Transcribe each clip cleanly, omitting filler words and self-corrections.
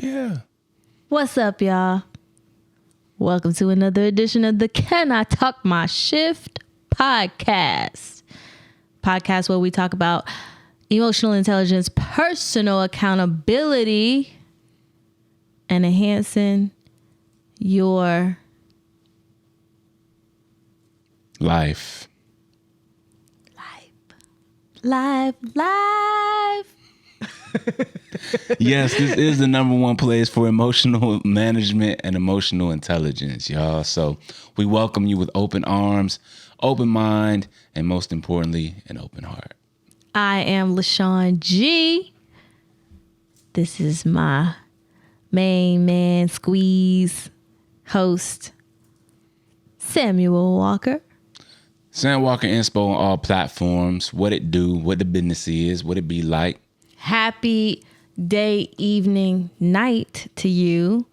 Yeah. What's up, y'all? Welcome to another edition of the Can I Talk My Shift podcast. Podcast where we talk about emotional intelligence, personal accountability, and enhancing your Life. Yes, this is the number one place for emotional management and emotional intelligence, y'all. So we welcome you with open arms, open mind, and most importantly, an open heart. I am LaShawn G. This is my main man squeeze host, Samuel Walker. Sam Walker Inspo on all platforms. What it do, what the business is, what it be like. Happy day, evening, night to you.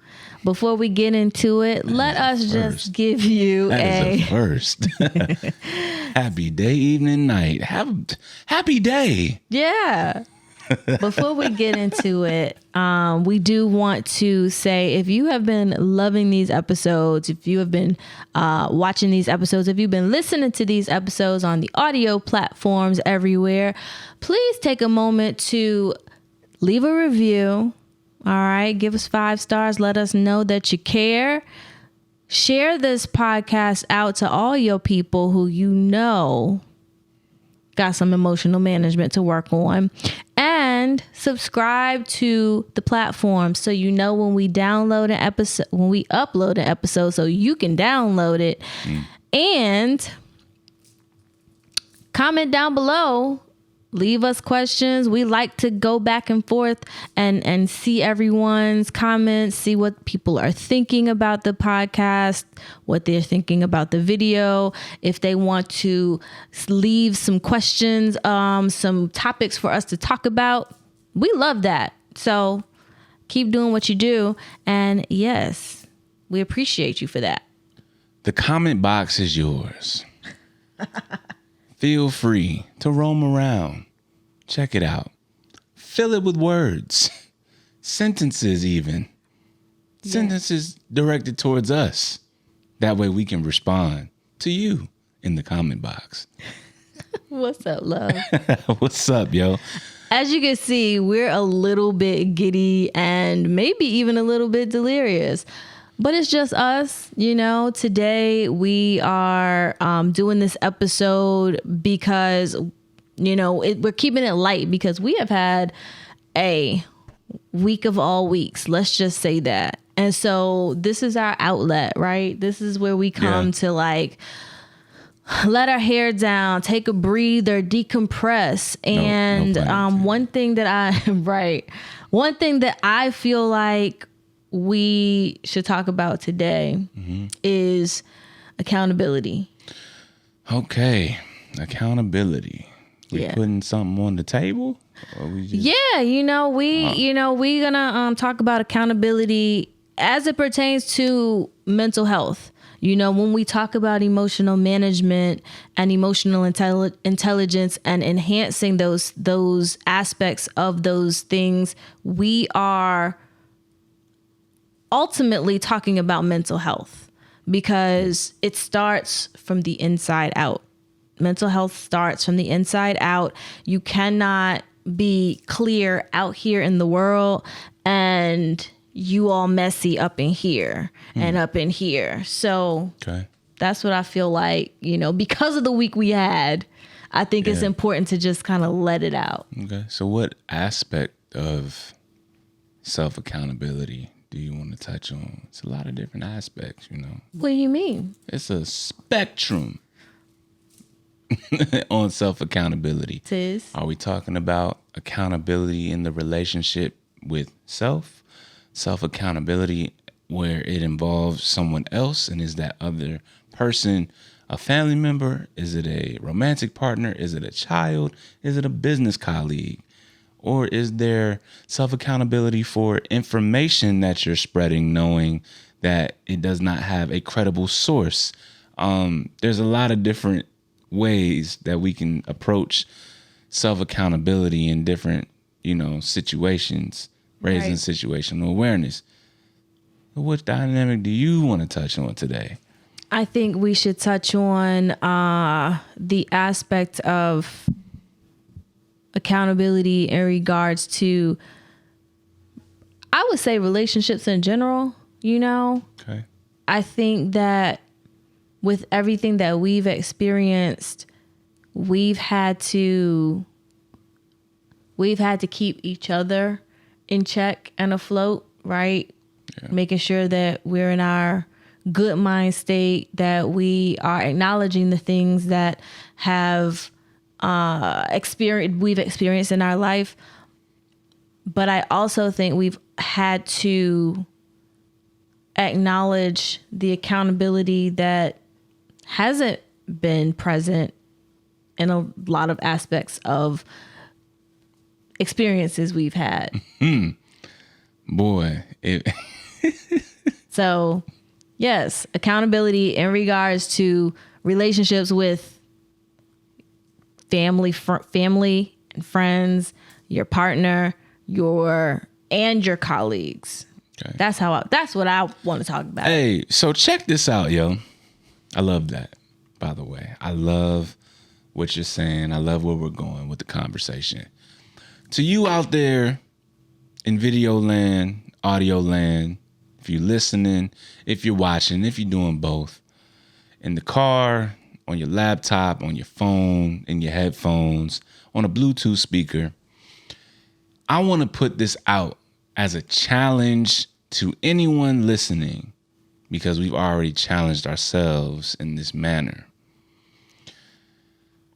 Before we get into it, let us just give you That is a first. Happy day, evening, night. Happy day. Yeah. Before we get into it, we do want to say, if you have been loving these episodes, if you have been watching these episodes, if you've been listening to these episodes on the audio platforms everywhere, please take a moment to leave a review. All right. Give us 5 stars. Let us know that you care. Share this podcast out to all your people who you know got some emotional management to work on, and subscribe to the platform so you know when we download an episode, when we upload an episode, so you can download it. And comment down below. Leave us questions. We like to go back and forth and see everyone's comments, see what people are thinking about the podcast, what they're thinking about the video. If they want to leave some questions, some topics for us to talk about, we love that. So keep doing what you do. And yes, we appreciate you for that. The comment box is yours. Feel free to roam around. Check it out. Fill it with words, sentences even. Yeah. Sentences directed towards us. That way we can respond to you in the comment box. What's up, love? What's up, yo? As you can see, we're a little bit giddy and maybe even a little bit delirious. But it's just us, you know. Today we are doing this episode because, you know, we're keeping it light because we have had a week of all weeks. Let's just say that. And so this is our outlet, right? This is where we come to like let our hair down, take a breather, decompress. And one thing that I feel like we should talk about today is accountability. Okay. Accountability. We putting something on the table? Or we just... Yeah, we gonna talk about accountability as it pertains to mental health. You know, when we talk about emotional management and emotional intelligence and enhancing those aspects of those things, we are ultimately talking about mental health because it starts from the inside out. Mental health starts from the inside out. You cannot be clear out here in the world and you all messy up in here and up in here. So that's what I feel like, you know, because of the week we had, I think it's important to just kind of let it out. Okay. So what aspect of self-accountability do you want to touch on? It's a lot of different aspects, you know. What do you mean? It's a spectrum on self-accountability. Are we talking about accountability in the relationship with self-accountability where it involves someone else, and is that other person a family member? Is it a romantic partner? Is it a child? Is it a business colleague? Or is there self-accountability for information that you're spreading, knowing that it does not have a credible source? There's a lot of different ways that we can approach self-accountability in different, situations raising situational awareness. Which dynamic do you want to touch on today? I think we should touch on the aspect of accountability in regards to, I would say, relationships in general, you know? Okay. I think that with everything that we've experienced, we've had to keep each other in check and afloat, right? Yeah. Making sure that we're in our good mind state, that we are acknowledging the things that we've experienced in our life. But I also think we've had to acknowledge the accountability that hasn't been present in a lot of aspects of experiences we've had. Boy. So, yes, accountability in regards to relationships with family and friends, your partner, your colleagues. Okay. That's what I want to talk about. Hey, so check this out, yo. I love that, by the way. I love what you're saying. I love where we're going with the conversation. To you out there in video land, audio land, if you're listening, if you're watching, if you're doing both, in the car, on your laptop, on your phone, in your headphones, on a Bluetooth speaker, I want to put this out as a challenge to anyone listening, because we've already challenged ourselves in this manner.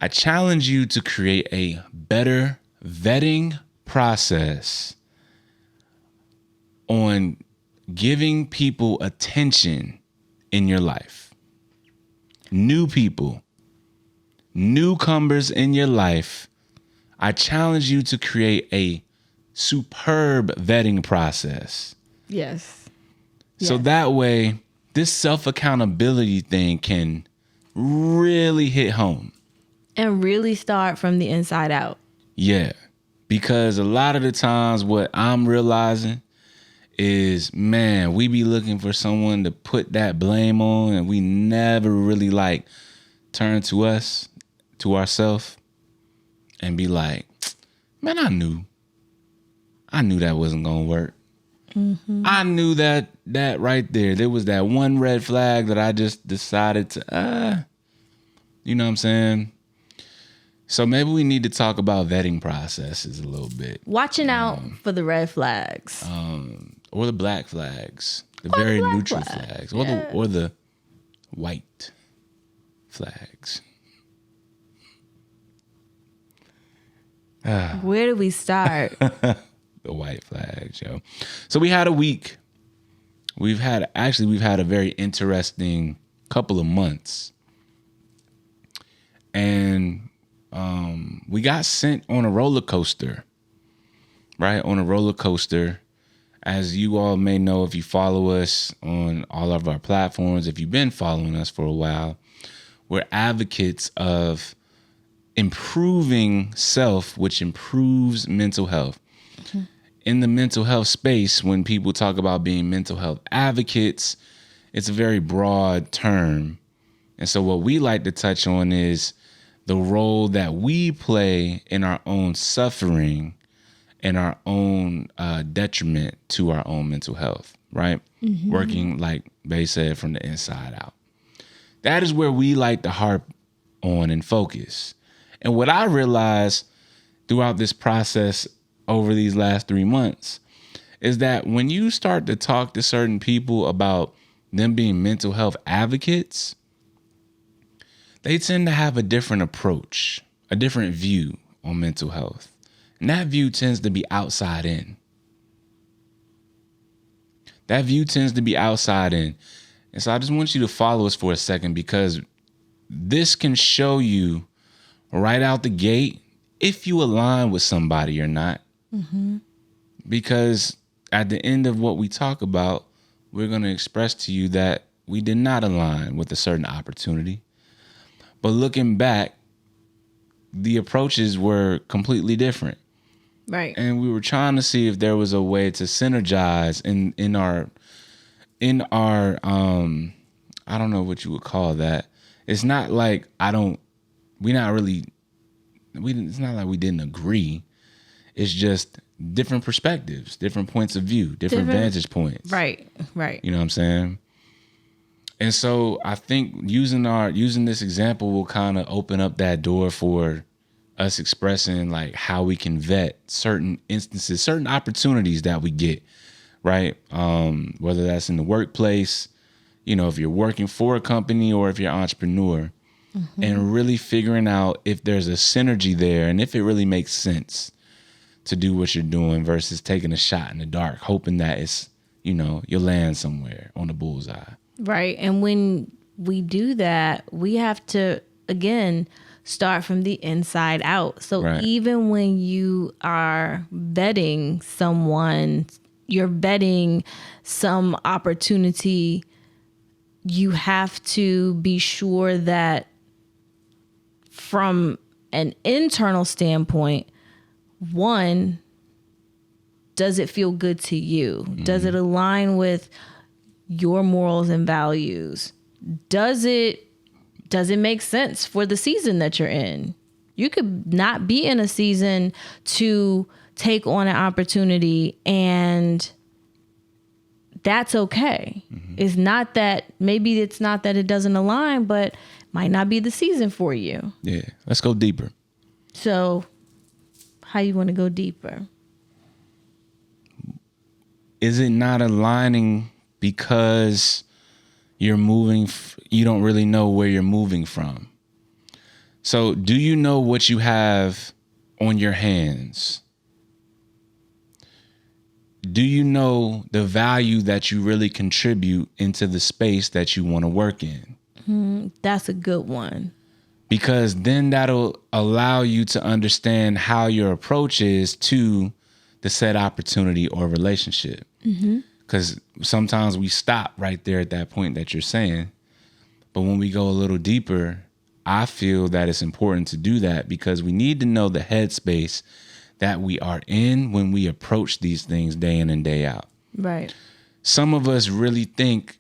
I challenge you to create a better vetting process on giving people attention in your life. New people, newcomers in your life, I challenge you to create a superb vetting process. Yes. So that way, this self-accountability thing can really hit home. And really start from the inside out. Yeah. Because a lot of the times what I'm realizing is, man, we be looking for someone to put that blame on, and we never really turn to ourselves and be like, man, I knew that wasn't going to work. Mm-hmm. I knew that right there was that one red flag that I just decided to, you know what I'm saying? So maybe we need to talk about vetting processes a little bit. Watching out for the red flags. Or the black flags. The very neutral flags. Or the white flags. Where do we start? The white flags, yo. So we had a week. We've had a very interesting couple of months. And we got sent on a roller coaster, right? On a roller coaster. As you all may know, if you follow us on all of our platforms, if you've been following us for a while, we're advocates of improving self, which improves mental health. Mm-hmm. In the mental health space, when people talk about being mental health advocates, it's a very broad term. And so what we like to touch on is the role that we play in our own suffering and our own detriment to our own mental health, right? Mm-hmm. Working, like Bay said, from the inside out. That is where we like to harp on and focus. And what I realized throughout this process over these last 3 months is that when you start to talk to certain people about them being mental health advocates, they tend to have a different approach, a different view on mental health. And that view tends to be outside in. And so I just want you to follow us for a second, because this can show you right out the gate if you align with somebody or not. Mm-hmm. Because at the end of what we talk about, we're going to express to you that we did not align with a certain opportunity. But looking back, the approaches were completely different. Right. And we were trying to see if there was a way to synergize in our I don't know what you would call that. It's not like it's not like we didn't agree. It's just different perspectives, different points of view, different vantage points. Right. You know what I'm saying? And so I think using this example will kind of open up that door for us expressing like how we can vet certain instances, certain opportunities that we get, right? Whether that's in the workplace, if you're working for a company or if you're an entrepreneur, and really figuring out if there's a synergy there and if it really makes sense to do what you're doing versus taking a shot in the dark, hoping that it's, you'll land somewhere on the bullseye. Right. And when we do that, we have to, again, start from the inside out. So even when you are vetting someone, you're vetting some opportunity, you have to be sure that from an internal standpoint, one, does it feel good to you? Does it align with your morals and values? Does it make sense for the season that you're in? You could not be in a season to take on an opportunity, and that's okay. It's not that it doesn't align, but might not be the season for you. Yeah. Let's go deeper. So how you want to go deeper? Is it not aligning because you're moving, you don't really know where you're moving from? So do you know what you have on your hands? Do you know the value that you really contribute into the space that you want to work in? That's a good one. Because then that'll allow you to understand how your approach is to the said opportunity or relationship. Because sometimes we stop right there at that point that you're saying. But when we go a little deeper, I feel that it's important to do that because we need to know the headspace that we are in when we approach these things day in and day out. Right. Some of us really think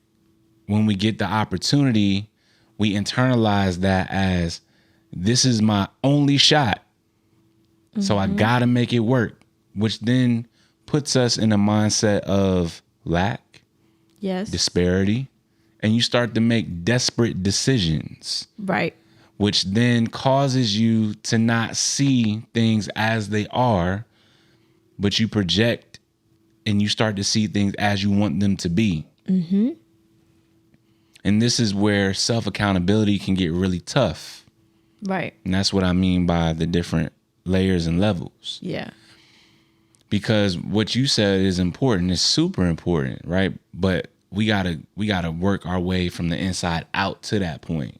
when we get the opportunity, we internalize that as this is my only shot. So I gotta make it work, which then puts us in a mindset of lack, disparity, and you start to make desperate decisions. Right. Which then causes you to not see things as they are, but you project and you start to see things as you want them to be. And this is where self-accountability can get really tough. Right. And that's what I mean by the different layers and levels. Yeah. Because what you said is important. It's super important, right? But we gotta work our way from the inside out to that point.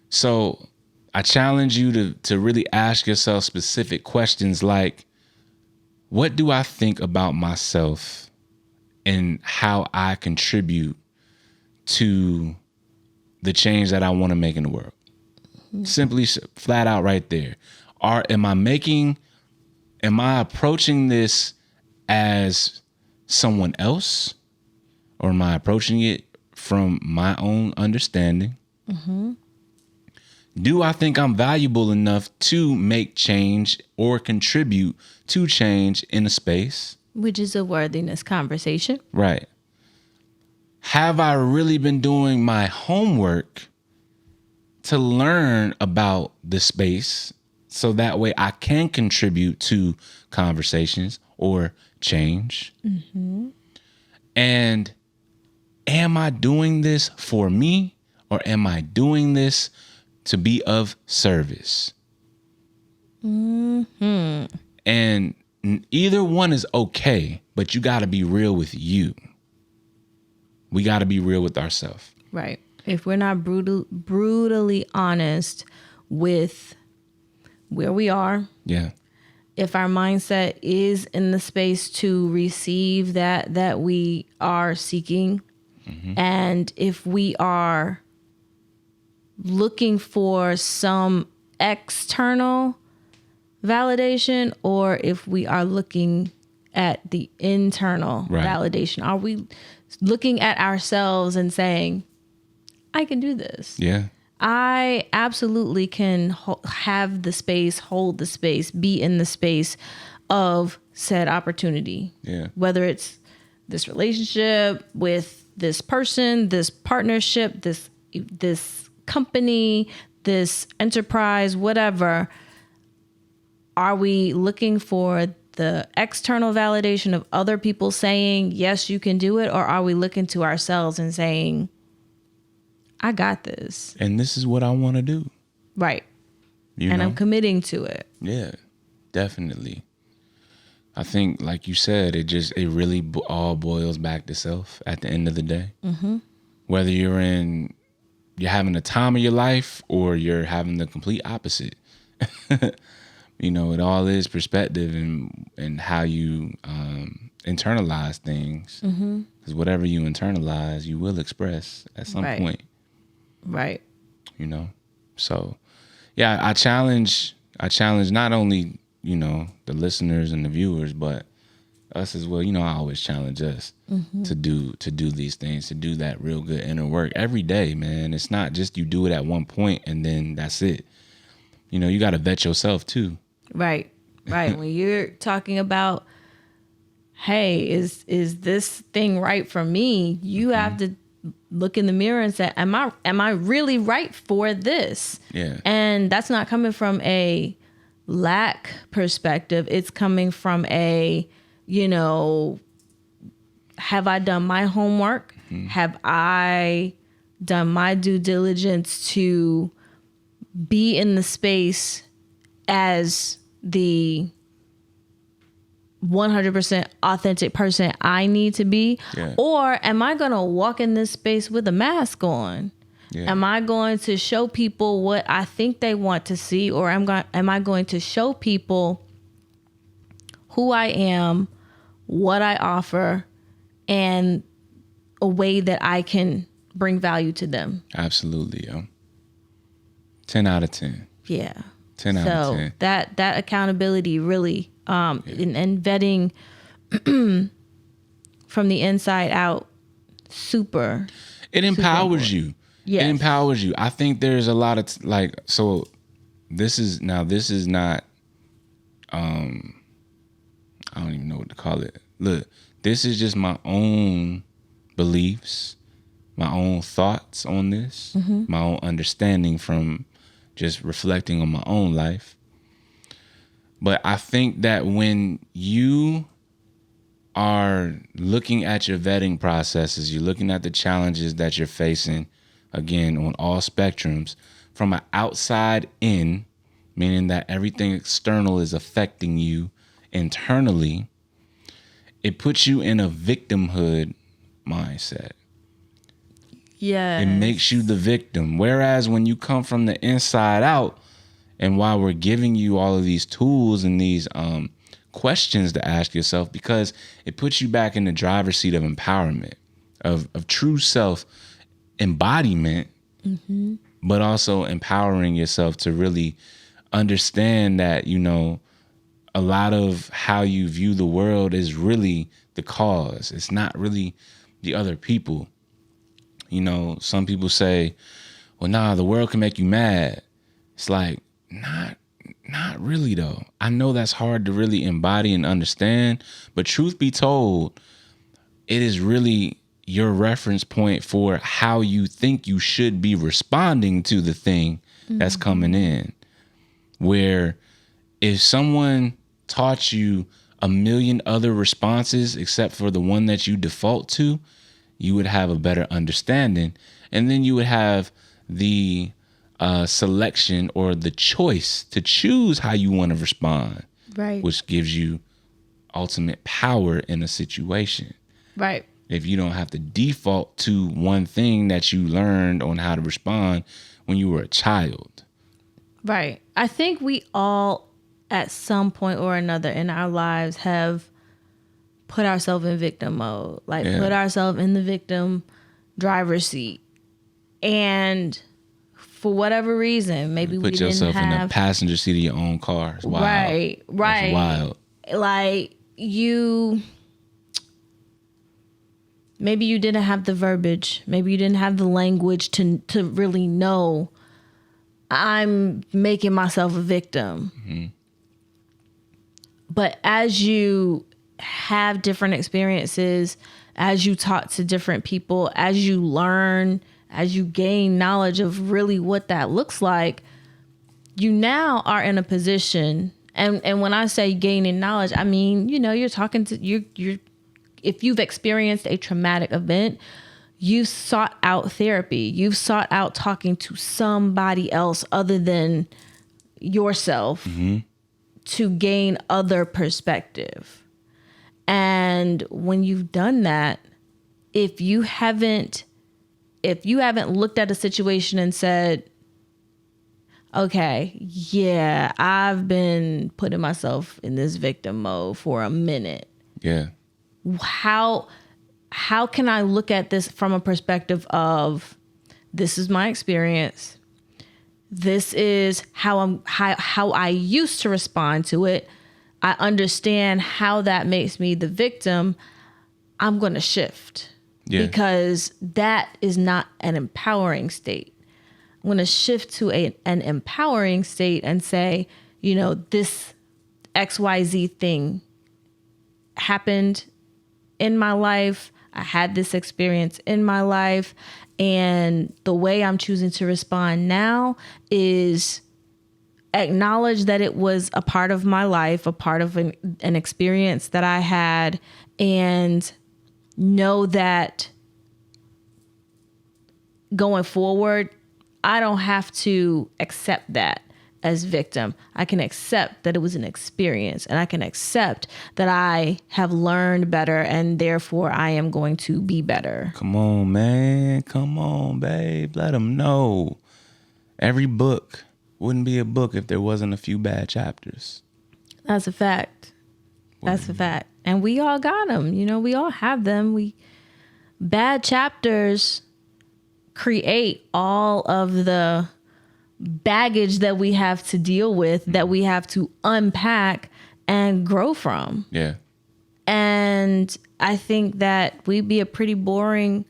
So I challenge you to really ask yourself specific questions like, what do I think about myself and how I contribute to the change that I want to make in the world? Simply flat out right there. Am I approaching this as someone else, or am I approaching it from my own understanding? Do I think I'm valuable enough to make change or contribute to change in a space? Which is a worthiness conversation. Right. Have I really been doing my homework to learn about the space so that way I can contribute to conversations or change? And am I doing this for me, or am I doing this to be of service? And either one is okay, but you got to be real with you. We got to be real with ourselves. Right. If we're not brutally honest with where we are. Yeah. If our mindset is in the space to receive that we are seeking, and if we are looking for some external validation or if we are looking at the internal Right. validation. Are we looking at ourselves and saying, I can do this? Yeah. I absolutely can have the space, hold the space, be in the space of said opportunity. Yeah. Whether it's this relationship with this person, this partnership, this company, this enterprise, whatever. Are we looking for the external validation of other people saying, yes, you can do it? Or are we looking to ourselves and saying, I got this. And this is what I want to do. Right. You and know? I'm committing to it. Yeah, definitely. I think, like you said, it really all boils back to self at the end of the day. Mm-hmm. Whether you're having the time of your life or you're having the complete opposite. You know, it all is perspective and how you internalize things. Because whatever you internalize, you will express at some point. Right. You know, so yeah, I challenge not only, you know, the listeners and the viewers, but us as well. You know, I always challenge us to do these things, to do that real good inner work every day, man. It's not just you do it at one point and then that's it. You know, you got to vet yourself too. Right. When you're talking about, hey, is this thing right for me? You have to look in the mirror and say, am I really right for this? Yeah. And that's not coming from a lack perspective. It's coming from a, you know, have I done my homework? Have I done my due diligence to be in the space as the 100% authentic person I need to be? Yeah. Or am I going to walk in this space with a mask on? Yeah. Am I going to show people what I think they want to see? Or am I going to show people who I am, what I offer, and a way that I can bring value to them? Absolutely, yo. 10 out of 10. Yeah. 10 out of 10. That accountability really, and vetting from the inside out, It empowers you. Yes. It empowers you. I think there's a lot of so this is not I don't even know what to call it. Look, this is just my own beliefs, my own thoughts on this, my own understanding from just reflecting on my own life. But I think that when you are looking at your vetting processes, you're looking at the challenges that you're facing, again, on all spectrums, from an outside in, meaning that everything external is affecting you internally, it puts you in a victimhood mindset. Yeah. It makes you the victim. Whereas when you come from the inside out, and while we're giving you all of these tools and these questions to ask yourself, because it puts you back in the driver's seat of empowerment, of true self embodiment, but also empowering yourself to really understand that, you know, a lot of how you view the world is really the cause. It's not really the other people. You know, some people say, well, nah, the world can make you mad. It's like, not really though. I know that's hard to really embody and understand, but truth be told, it is really your reference point for how you think you should be responding to the thing that's coming in. Where if someone taught you a million other responses except for the one that you default to, you would have a better understanding. And then you would have the selection or the choice to choose how you want to respond. Right. Which gives you ultimate power in a situation. Right. If you don't have to default to one thing that you learned on how to respond when you were a child. Right. I think we all, at some point or another in our lives, have put ourselves in victim mode. Like, put ourselves in the victim driver's seat. And for whatever reason, maybe we put didn't yourself in the have passenger seat of your own car. It's wild. right. That's wild. Like maybe you didn't have the verbiage. Maybe you didn't have the language to really know I'm making myself a victim. Mm-hmm. But as you have different experiences, as you talk to different people, as you learn, as you gain knowledge of really what that looks like, you now are in a position. And when I say gaining knowledge, I mean, you're talking to you're if you've experienced a traumatic event, you've sought out therapy. You've sought out talking to somebody else other than yourself to gain other perspective. And when you've done that, if you haven't looked at a situation and said, okay, yeah, I've been putting myself in this victim mode for a minute. Yeah. How can I look at this from a perspective of, this is my experience. This is how I used to respond to it. I understand how that makes me the victim. I'm going to shift because that is not an empowering state. I'm going to shift to an empowering state and say, this XYZ thing happened in my life. I had this experience in my life, and the way I'm choosing to respond now is acknowledge that it was a part of my life, a part of an experience that I had, and know that going forward, I don't have to accept that as victim. I can accept that it was an experience, and I can accept that I have learned better, and therefore I am going to be better. Come on, man. Come on, babe. Let them know. Every book wouldn't be a book if there wasn't a few bad chapters. That's a fact. That's a fact. And we all got them. We all have them. Bad chapters create all of the baggage that we have to deal with, that we have to unpack and grow from. Yeah. And I think that we'd be a pretty boring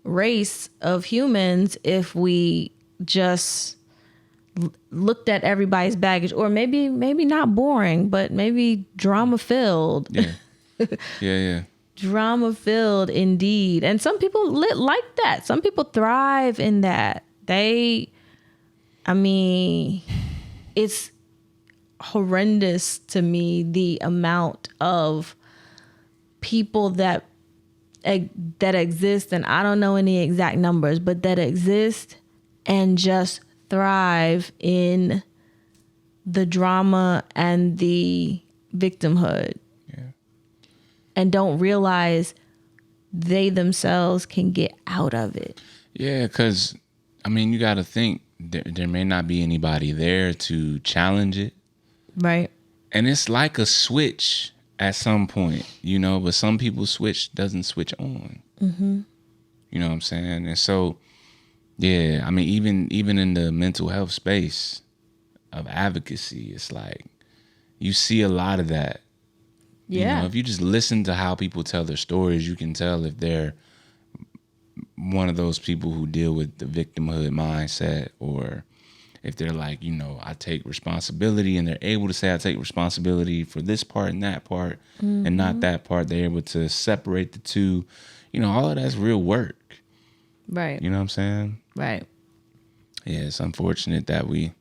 race of humans if we just looked at everybody's baggage, or maybe not boring, but maybe drama filled. Yeah. Yeah. Drama filled indeed. And some people like that. Some people thrive in that. It's horrendous to me, the amount of people that exist, and I don't know any exact numbers, but that exist and just thrive in the drama and the victimhood. Yeah. And don't realize they themselves can get out of it. Yeah, because, you got to think, there may not be anybody there to challenge it. Right. And it's like a switch at some point, but some people's switch doesn't switch on. Mm-hmm. You know what I'm saying? And so, yeah, even in the mental health space of advocacy, it's like you see a lot of that. Yeah. If you just listen to how people tell their stories, you can tell if they're one of those people who deal with the victimhood mindset, or if they're like, I take responsibility, and they're able to say, I take responsibility for this part and that part, and not that part. They're able to separate the two. All of that's real work. Right. You know what I'm saying? Right. Yeah, it's unfortunate that we,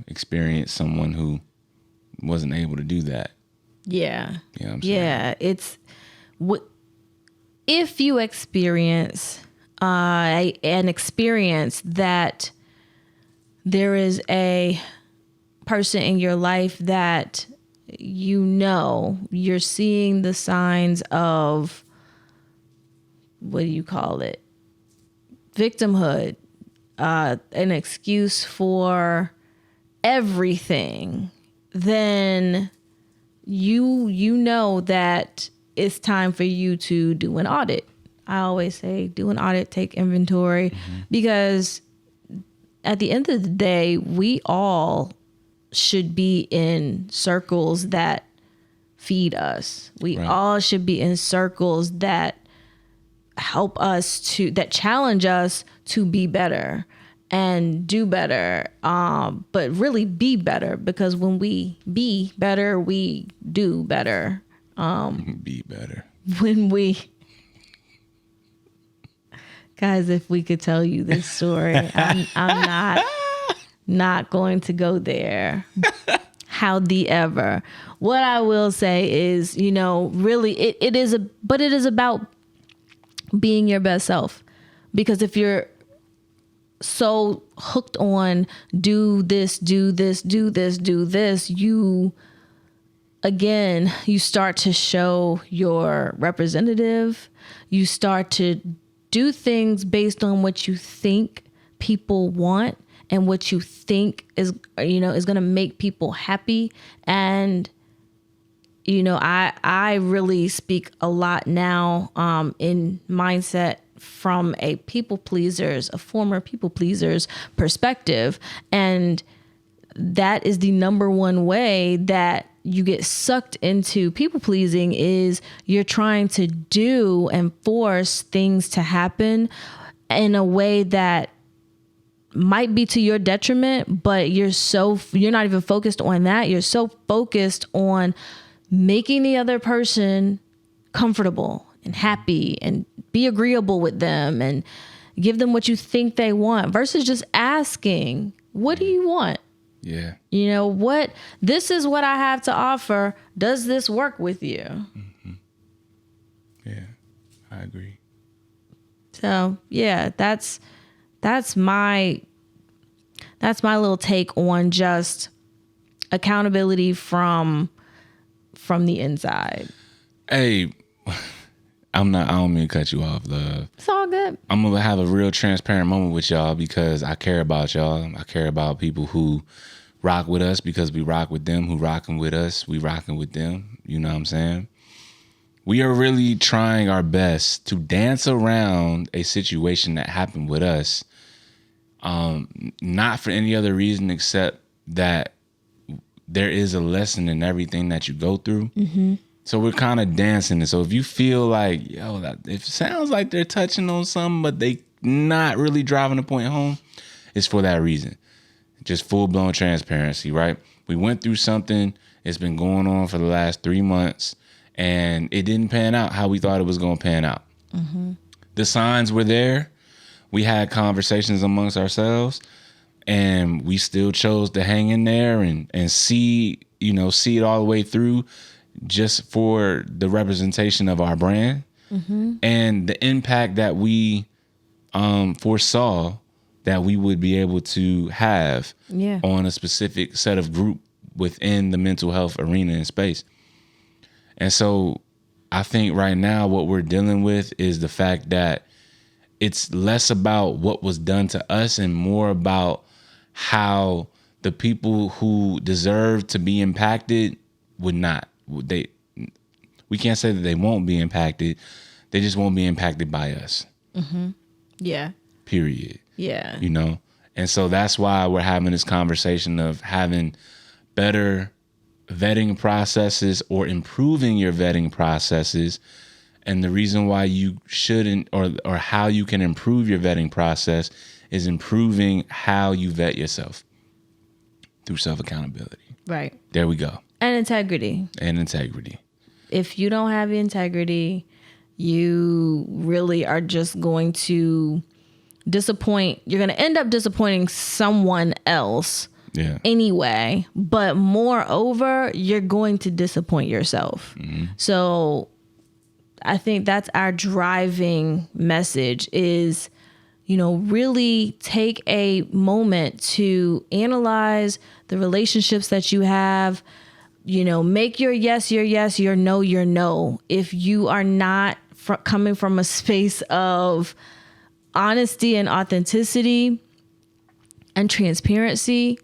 experienced someone who wasn't able to do that. Yeah. You know what I'm saying? Yeah. It's if you experience an experience that there is a person in your life that you're seeing the signs of, what do you call it? Victimhood, an excuse for everything, then you know that it's time for you to do an audit. I always say do an audit, take inventory, because at the end of the day, we all should be in circles that feed us. We all should be in circles that help us that challenge us to be better and do better. But really be better, because when we be better, we do better. Be better. When we, guys, if we could tell you this story, I'm not going to go there. How the ever. What I will say is, really it is about being your best self. Because if you're so hooked on do this, you start to show your representative. You start to do things based on what you think people want and what you think is going to make people happy. And, I really speak a lot now in mindset from a former people pleaser's perspective. And that is the number one way that you get sucked into people pleasing, is you're trying to do and force things to happen in a way that might be to your detriment, but you're not even focused on that. You're so focused on making the other person comfortable and happy and be agreeable with them and give them what you think they want, versus just asking, what do you want? Yeah. This is what I have to offer. Does this work with you? Mm-hmm. Yeah, I agree. So yeah, that's my little take on just accountability from the inside. Hey, I don't mean to cut you off, love. It's all good. I'm gonna have a real transparent moment with y'all because I care about y'all. I care about people who rock with us because we rock with them, who rocking with us, we rocking with them. You know what I'm saying? We are really trying our best to dance around a situation that happened with us. Not for any other reason except that there is a lesson in everything that you go through. Mm-hmm. So we're kind of dancing it. So if you feel like, it sounds like they're touching on something, but they not really driving the point home, it's for that reason. Just full-blown transparency, right? We went through something. It's been going on for the last 3 months, and it didn't pan out how we thought it was going to pan out. Mm-hmm. The signs were there. We had conversations amongst ourselves, and we still chose to hang in there and see it all the way through, just for the representation of our brand. Mm-hmm. And the impact that we foresaw that we would be able to have on a specific set of group within the mental health arena and space. And so I think right now what we're dealing with is the fact that it's less about what was done to us and more about how the people who deserve to be impacted would not. We can't say that they won't be impacted. They just won't be impacted by us. Mm-hmm. Yeah. Period. Yeah. And so that's why we're having this conversation of having better vetting processes or improving your vetting processes. And the reason why you shouldn't or how you can improve your vetting process is improving how you vet yourself through self-accountability. Right. There we go. And integrity. If you don't have integrity, you really are just going to disappoint. You're going to end up disappointing someone else anyway. But moreover, you're going to disappoint yourself. Mm-hmm. So I think that's our driving message is, really take a moment to analyze the relationships that you have. Make your yes, your no. If you are not coming from a space of honesty and authenticity and transparency,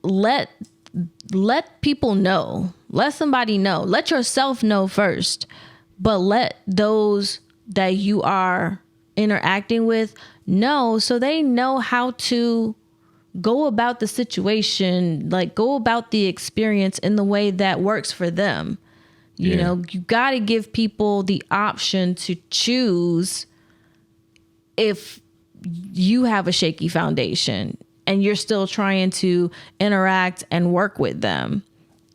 let people know. Let somebody know. Let yourself know first, but let those that you are interacting with No, so they know how to go about the situation, like go about the experience in the way that works for them. You know, you got to give people the option to choose if you have a shaky foundation and you're still trying to interact and work with them.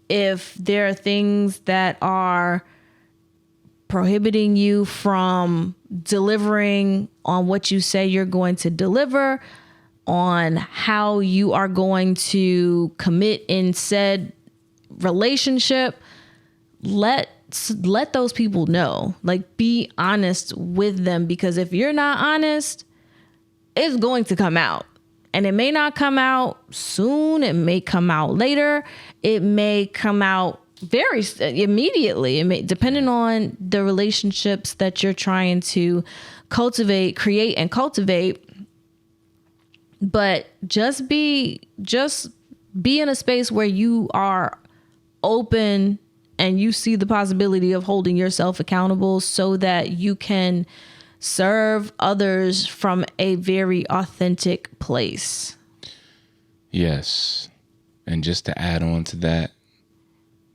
If there are things that are prohibiting you from delivering on what you say you're going to deliver, on how you are going to commit in said relationship, let those people know. Like, be honest with them, because if you're not honest, it's going to come out. And it may not come out soon. It may come out later. It may come out very immediately. It may, depending on the relationships that you're trying to create and cultivate. But just be in a space where you are open and you see the possibility of holding yourself accountable so that you can serve others from a very authentic place. Yes. And just to add on to that,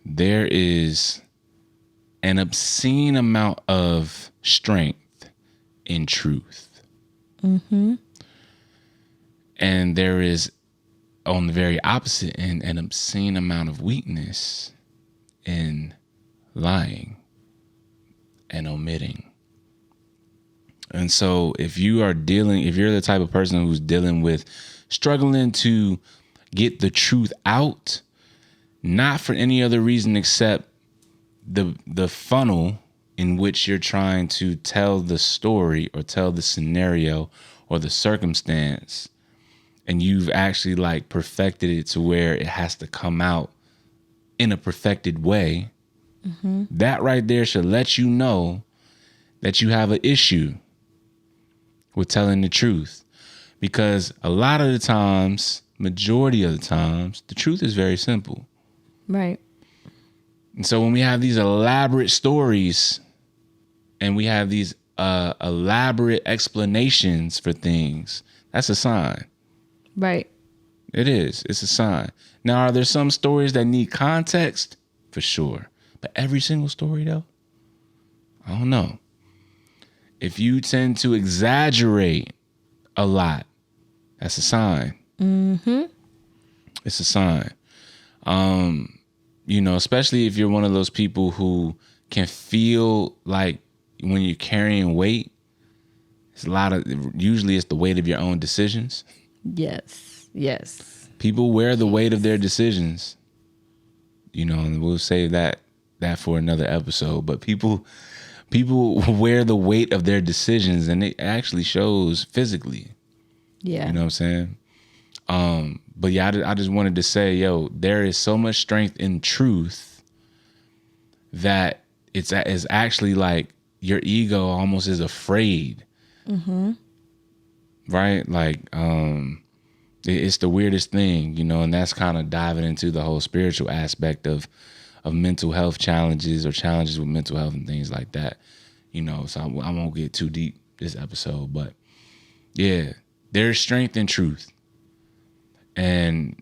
there is an obscene amount of strength in truth. Mm-hmm. And there is, on the very opposite end, an obscene amount of weakness in lying and omitting. And so if you're the type of person who's dealing with struggling to get the truth out, not for any other reason except the funnel in which you're trying to tell the story or tell the scenario or the circumstance, and you've actually like perfected it to where it has to come out in a perfected way, that right there should let you know that you have an issue with telling the truth. Because a lot of the times, majority of the times, the truth is very simple. Right. And so when we have these elaborate stories and we have these elaborate explanations for things, that's a sign. Right. It is. It's a sign. Now, are there some stories that need context? For sure. But every single story, though? I don't know. If you tend to exaggerate a lot, that's a sign. Mm-hmm. It's a sign. You know, especially if you're one of those people who can feel like when you're carrying weight, usually it's the weight of your own decisions. Yes. Yes. People wear the weight of their decisions. You know, and we'll save that for another episode. But people wear the weight of their decisions, and it actually shows physically. Yeah. You know what I'm saying? But yeah, I just wanted to say, there is so much strength in truth that it's actually like your ego almost is afraid. Mm-hmm. Right? Like, it's the weirdest thing, you know, and that's kind of diving into the whole spiritual aspect of mental health challenges or challenges with mental health and things like that, you know, so I won't get too deep this episode, but yeah, there's strength in truth. And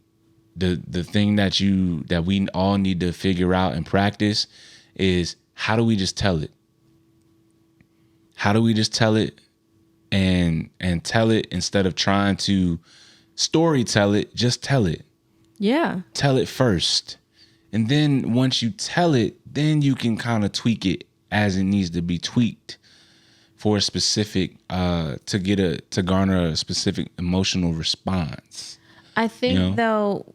the thing that we all need to figure out and practice is, how do we just tell it? How do we just tell it and tell it instead of trying to story tell it? Just tell it. Yeah. Tell it first. And then once you tell it, then you can kind of tweak it as it needs to be tweaked for a specific, to garner a specific emotional response. I think, though,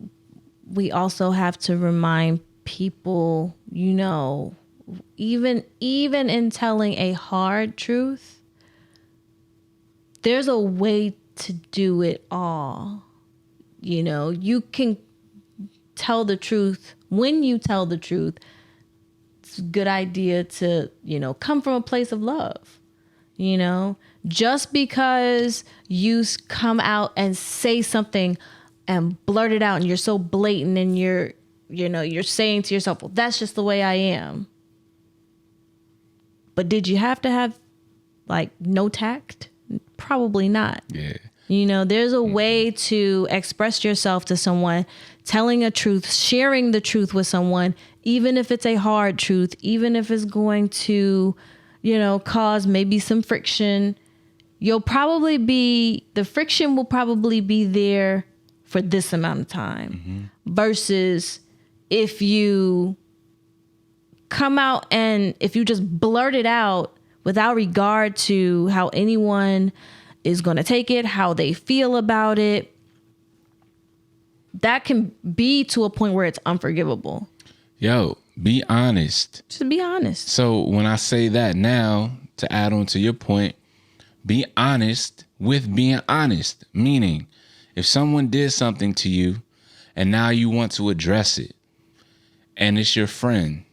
we also have to remind people, you know, even in telling a hard truth, there's a way to do it all. You know, you can tell the truth. When you tell the truth, it's a good idea to, you know, come from a place of love. You know, just because you come out and say something and blurt it out and you're so blatant and you're saying to yourself, well, that's just the way I am. But did you have to have like no tact? Probably not. Yeah. You know, there's a way to express yourself to someone, telling a truth, sharing the truth with someone, even if it's a hard truth, even if it's going to, you know, cause maybe some friction. The friction will probably be there for this amount of time versus if you come out and if you just blurt it out without regard to how anyone is going to take it, how they feel about it, that can be to a point where it's unforgivable. Yo, be honest. Just be honest. So when I say that now, to add on to your point, be honest with being honest. Meaning, if someone did something to you and now you want to address it, and it's your friend,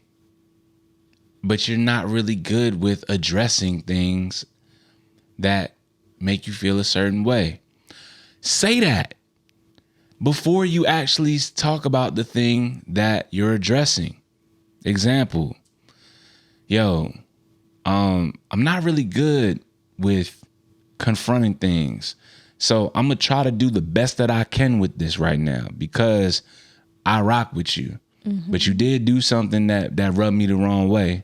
but you're not really good with addressing things that make you feel a certain way, say that before you actually talk about the thing that you're addressing. Example, yo, I'm not really good with confronting things. So I'm going to try to do the best that I can with this right now because I rock with you. But you did do something that rubbed me the wrong way.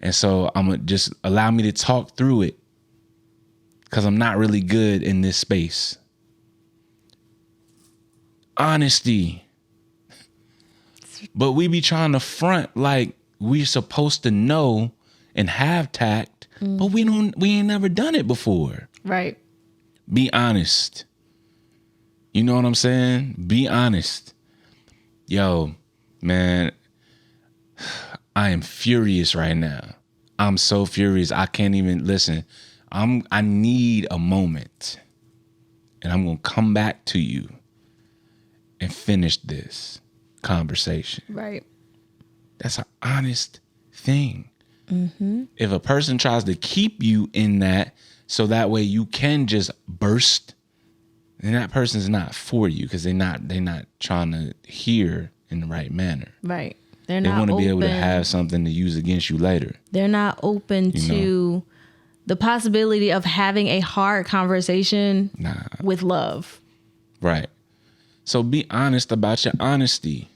And so I'm going to just allow me to talk through it because I'm not really good in this space. Honesty. But we be trying to front like we're supposed to know and have tact, but we ain't never done it before. Right. Be honest. You know what I'm saying? Be honest. Yo, man, I am furious right now. I'm so furious. I can't even listen. I need a moment. And I'm going to come back to you and finish this conversation. Right. That's an honest thing. If a person tries to keep you in that so that way you can just burst, then that person's not for you because they're not trying to hear in the right manner. Right. They want to be able to have something to use against you later. They're not open to the possibility of having a hard conversation with love. Right. So be honest about your honesty.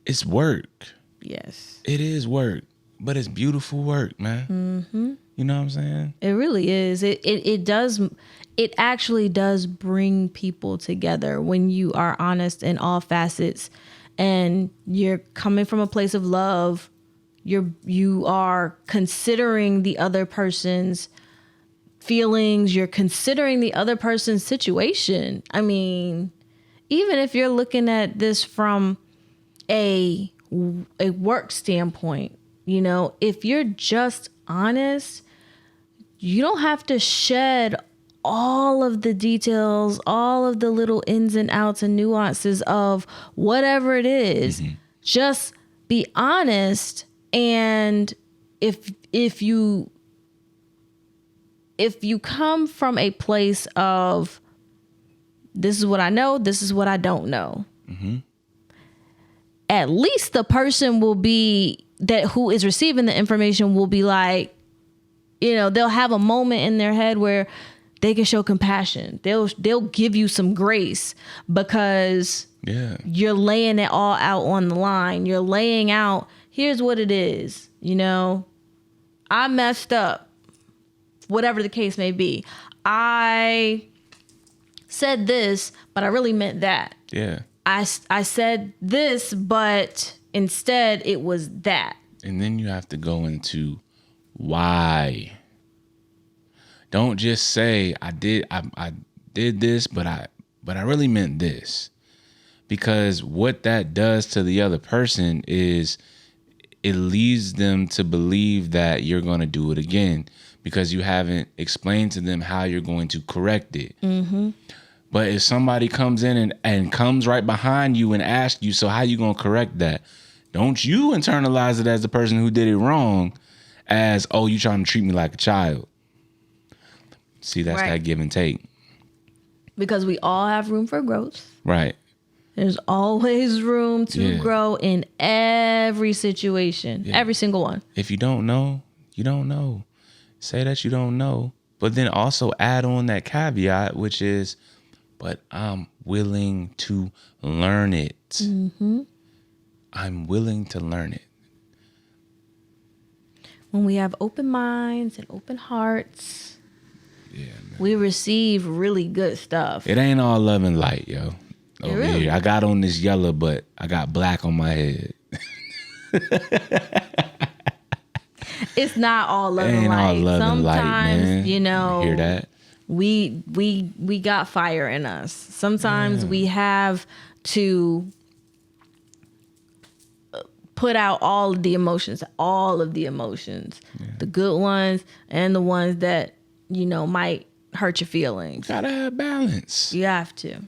It's work. Yes. It is work, but it's beautiful work, man. You know what I'm saying? It really is. It actually does bring people together when you are honest in all facets and you're coming from a place of love. You are considering the other person's feelings. You're considering the other person's situation. I mean, even if you're looking at this from a work standpoint, you know, if you're just honest, you don't have to shed all of the details, all of the little ins and outs and nuances of whatever it is. Just be honest. And if you come from a place of this is what I know, this is what I don't know, at least the person will be that who is receiving the information will be like, you know, they'll have a moment in their head where they can show compassion. They'll give you some grace because you're laying it all out on the line. You're laying out, here's what it is. You know, I messed up, whatever the case may be. I said this, but I really meant that. Yeah. I said this, but instead it was that. And then you have to go into why. Don't just say I did this, but I really meant this. Because what that does to the other person is it leads them to believe that you're going to do it again because you haven't explained to them how you're going to correct it. But if somebody comes in and comes right behind you and asks you, so how you going to correct that? Don't you internalize it as the person who did it wrong as, oh, you trying to treat me like a child. See, that's that give and take. Because we all have room for growth. Right. There's always room to grow in every situation, every single one. If you don't know, you don't know. Say that you don't know But then also add on that caveat, which is, but I'm willing to learn it. Mm-hmm. I'm willing to learn it. When we have open minds and open hearts, Yeah, man. we receive really good stuff. It ain't all love and light, yo. Over really here, I got on this yellow, but I got black on my head. It's not all love Ain't and light. all love and light, man. You know, Hear that? we got fire in us. Sometimes we have to put out all of the emotions, the good ones and the ones that, you know, might hurt your feelings. Gotta have balance. You have to.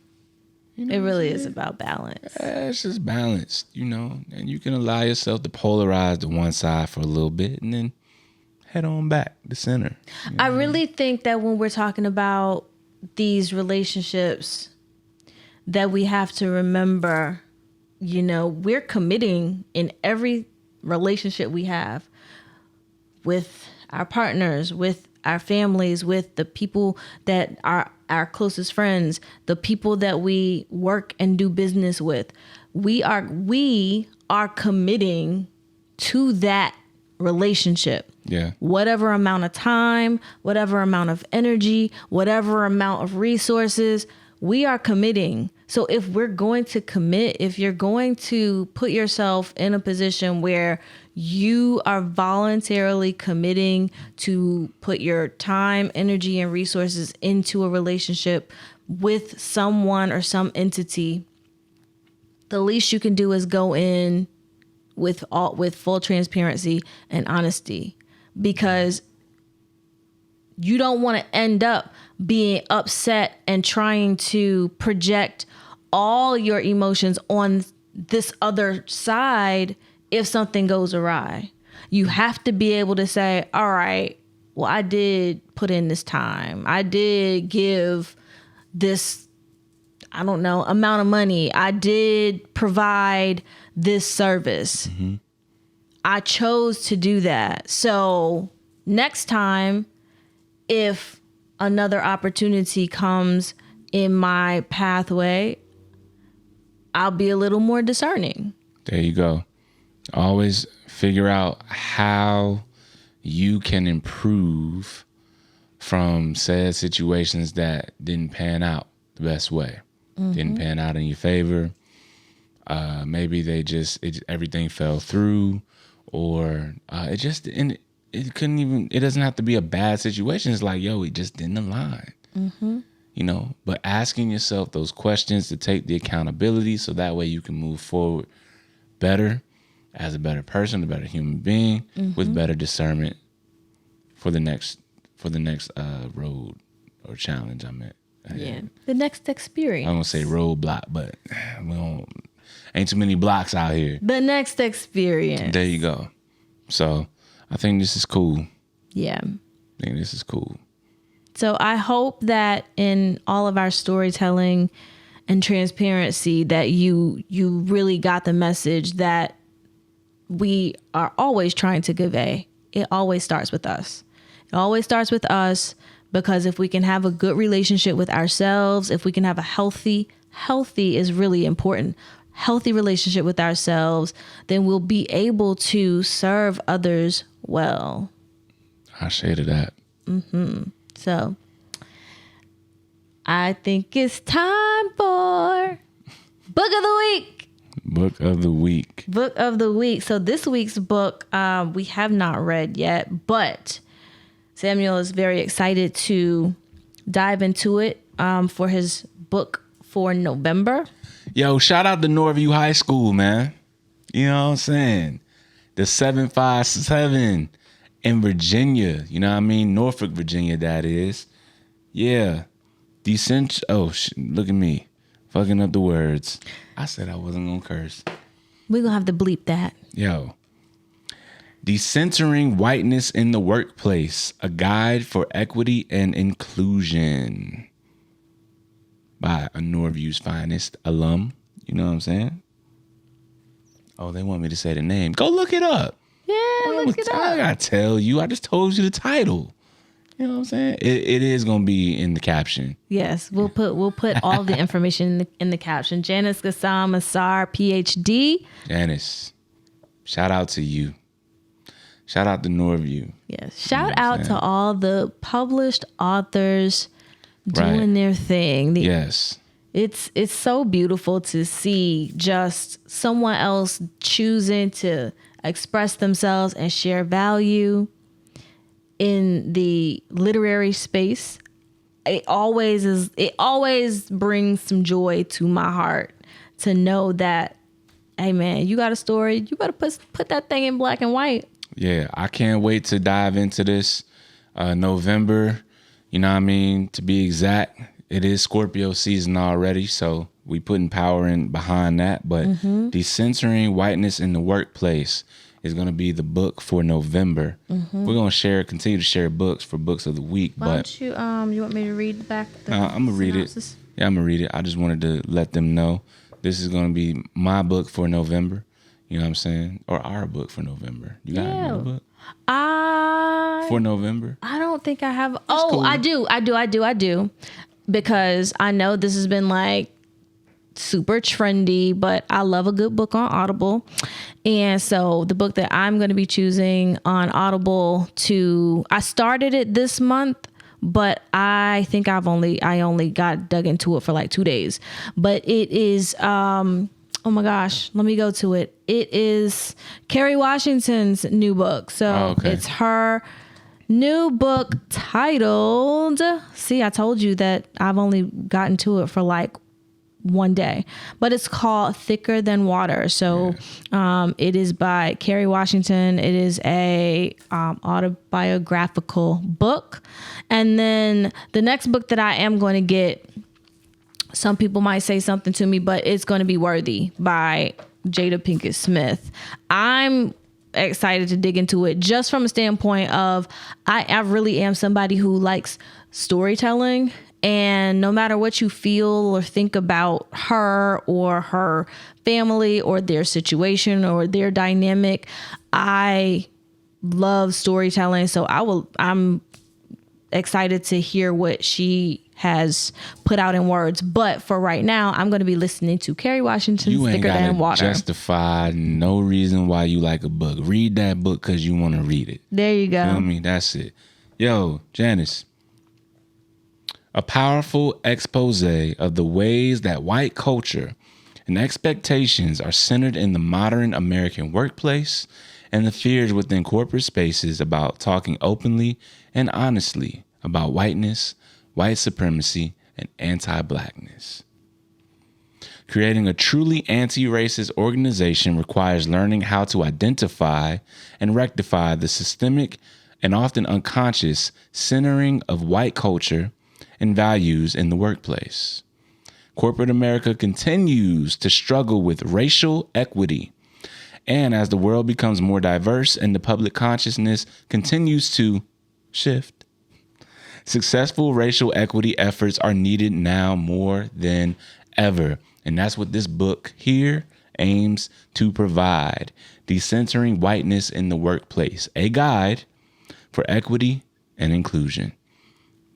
You know it really is about balance. Yeah, it's just balanced, you know, and you can allow yourself to polarize to one side for a little bit and then head on back to center. You know I really think that when we're talking about these relationships, that we have to remember, you know, we're committing in every relationship we have with our partners, with our families, with the people that are our closest friends, the people that we work and do business with. We are committing to that relationship. Yeah. Whatever amount of time, whatever amount of energy, whatever amount of resources, we are committing. So if we're going to commit, if you're going to put yourself in a position where you are voluntarily committing to put your time, energy, and resources into a relationship with someone or some entity, the least you can do is go in with full transparency and honesty, because you don't want to end up being upset and trying to project all your emotions on this other side if something goes awry. You have to be able to say, all right, well, I did put in this time. I did give this, I don't know, amount of money. I did provide this service. Mm-hmm. I chose to do that. So next time, if another opportunity comes in my pathway, I'll be a little more discerning. There you go. Always figure out how you can improve from said situations that didn't pan out the best way. Mm-hmm. Didn't pan out in your favor. Maybe everything fell through, or it couldn't even, it doesn't have to be a bad situation. It's like, yo, it just didn't align. Mm-hmm. You know, but asking yourself those questions to take the accountability so that way you can move forward better as a better person, a better human being, mm-hmm. with better discernment for the next road or challenge I'm at. Yeah, the next experience. I'm gonna say roadblock, but ain't too many blocks out here. The next experience. There you go. So I think this is cool. Yeah. I think this is cool. So I hope that in all of our storytelling and transparency that you really got the message that we are always trying to convey. It always starts with us. It always starts with us, because if we can have a good relationship with ourselves, if we can have a healthy is really important, healthy relationship with ourselves, then we'll be able to serve others well. I shaded that. Mm-hmm. So I think it's time for Book of the Week. Book of the Week. Book of the Week. So this week's book we have not read yet, but Samuel is very excited to dive into it for his book for November. Yo, shout out to Norview High School, man. You know what I'm saying? The 757 in Virginia. You know what I mean? Norfolk, Virginia, that is. Yeah. Look at me. Fucking up the words. I said I wasn't going to curse. We're going to have to bleep that. Yo. Decentering Whiteness in the Workplace, a guide for equity and inclusion, by a Norview's finest alum. You know what I'm saying? Oh, they want me to say the name. Go look it up. Yeah, look it up. I gotta tell you. I just told you the title. You know what I'm saying? It is gonna be in the caption. Yes, we'll put all the information in the caption. Janice Gassam Asare, PhD. Janice, shout out to you. Shout out to Norview. Yes, shout out to all the published authors doing Right. their thing. Yes. It's so beautiful to see just someone else choosing to express themselves and share value in the literary space. It always brings some joy to my heart to know that, hey man, you got a story, you better put that thing in black and white. Yeah, I can't wait to dive into this November. You know what I mean? To be exact, it is Scorpio season already, so we putting power in behind that. But Decentering Whiteness in the Workplace is going to be the book for November. We're going to continue to share books for books of the week. Why don't you want me to read back the I'm going to read it. Yeah, I'm going to read it. I just wanted to let them know this is going to be my book for November. You know what I'm saying? Or our book for November. You got a book? For November? I don't think I have. Cool. I do. Because I know this has been like super trendy, but I love a good book on Audible. And so the book that I'm going to be choosing on Audible I started it this month, but I think I only got dug into it for like 2 days. But it is, oh my gosh, let me go to it. It is Kerry Washington's new book. So It's her new book titled, see, I told you that I've only gotten to it for like 1 day, but it's called Thicker Than Water. So it is by Kerry Washington. It is a autobiographical book. And then the next book that I am going to get, some people might say something to me, but it's going to be Worthy by Jada Pinkett Smith. I'm excited to dig into it just from a standpoint of I really am somebody who likes storytelling, and no matter what you feel or think about her or her family or their situation or their dynamic, I love storytelling. So I'm excited to hear what she has put out in words. But for right now, I'm going to be listening to Kerry Washington's Thicker Than Water. You ain't got to justify no reason why you like a book. Read that book because you want to read it. There you go. Feel me? That's it. Yo, Janice. A powerful expose of the ways that white culture and expectations are centered in the modern American workplace and the fears within corporate spaces about talking openly and honestly about whiteness, white supremacy, and anti-blackness. Creating a truly anti-racist organization requires learning how to identify and rectify the systemic and often unconscious centering of white culture and values in the workplace. Corporate America continues to struggle with racial equity. And as the world becomes more diverse and the public consciousness continues to shift, successful racial equity efforts are needed now more than ever. And that's what this book here aims to provide. Decentering Whiteness in the Workplace, a guide for equity and inclusion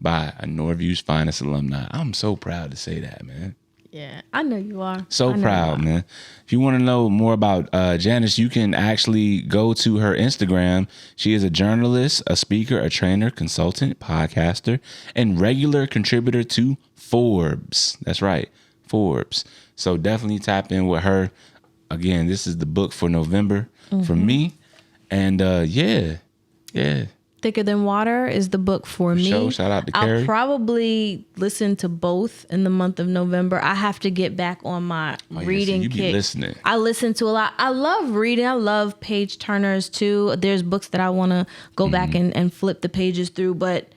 by a Norview's finest alumni. I'm so proud to say that, man. Yeah, I know you are. So proud, man. If you want to know more about Janice, you can actually go to her Instagram. She is a journalist, a speaker, a trainer, consultant, podcaster, and regular contributor to Forbes. That's right, Forbes. So definitely tap in with her. Again, this is the book for November for me. And yeah. Thicker Than Water is the book for me. Shout out to Kerry. I'll probably listen to both in the month of November. I have to get back on my reading kick. Be listening. I listen to a lot. I love reading. I love page turners too. There's books that I want to go back and flip the pages through. But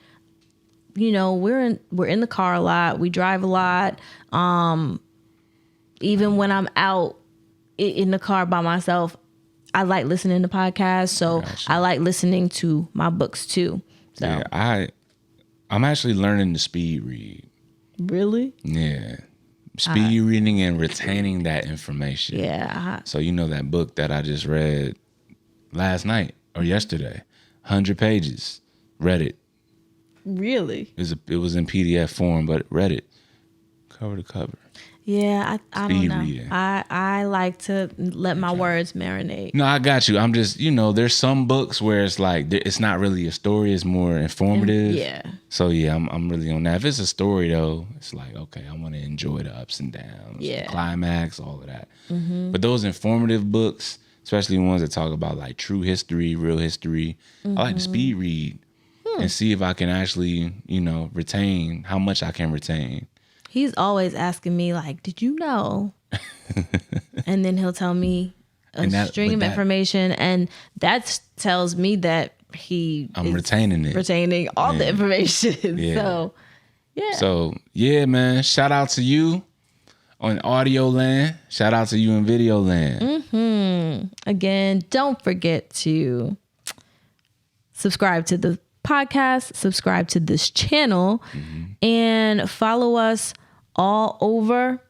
you know, we're in the car a lot. We drive a lot. Even when I'm out in the car by myself, I like listening to podcasts, so I like listening to my books too. So. Yeah, I'm actually learning to speed read. Really? Yeah. Speed reading and retaining that information. Yeah. So you know that book that I just read last night or yesterday, 100 pages, read it Really? It was in PDF form, but read it cover to cover. Yeah, I don't Speed know. reading. I like to let my words marinate. No, I got you. I'm just, there's some books where it's like it's not really a story; it's more informative. Yeah. So yeah, I'm really on that. If it's a story though, it's like okay, I want to enjoy the ups and downs, the climax, all of that. But those informative books, especially ones that talk about like true history, real history, I like to speed read and see if I can actually, retain how much I can retain. He's always asking me like, "Did you know?" And then he'll tell me a string of information, and that tells me that I'm retaining all the information. Yeah. So, yeah. So, yeah, man. Shout out to you on audio land. Shout out to you in video land. Again, don't forget to subscribe to the podcast, subscribe to this channel, and follow us all over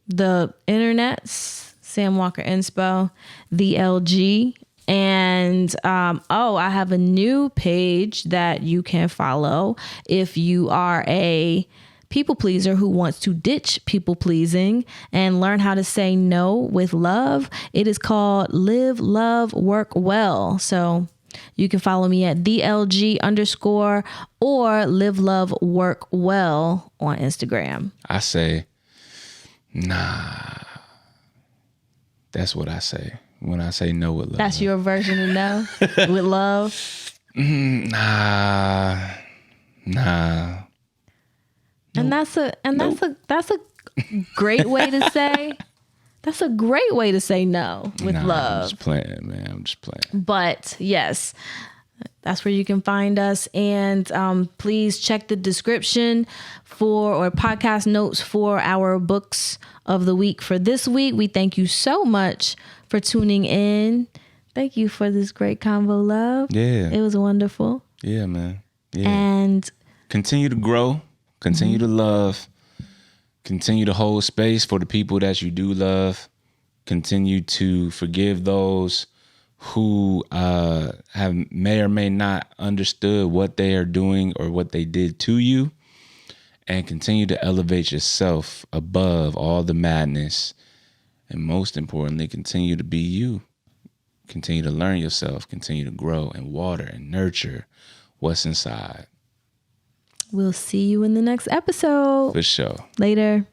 the internet. Sam Walker Inspo, the LG. And I have a new page that you can follow if you are a people pleaser who wants to ditch people pleasing and learn how to say no with love. It is called Live, Love, Work Well. So you can follow me at TheLG_ or Live, Love, Work Well on Instagram. I say, nah. That's what I say when I say no with love. That's your version of no with love? Nah. And that's a great way to say. That's a great way to say no with love. I'm just playing, man. I'm just playing. But yes, that's where you can find us. And please check the description or podcast notes for our books of the week for this week. We thank you so much for tuning in. Thank you for this great convo, love. Yeah. It was wonderful. Yeah, man. Yeah. And continue to grow, continue to love, continue to hold space for the people that you do love, continue to forgive those who may or may not understood what they are doing or what they did to you, and continue to elevate yourself above all the madness. And most importantly, continue to be you. Continue to learn yourself, continue to grow and water and nurture what's inside. We'll see you in the next episode. For sure. Later.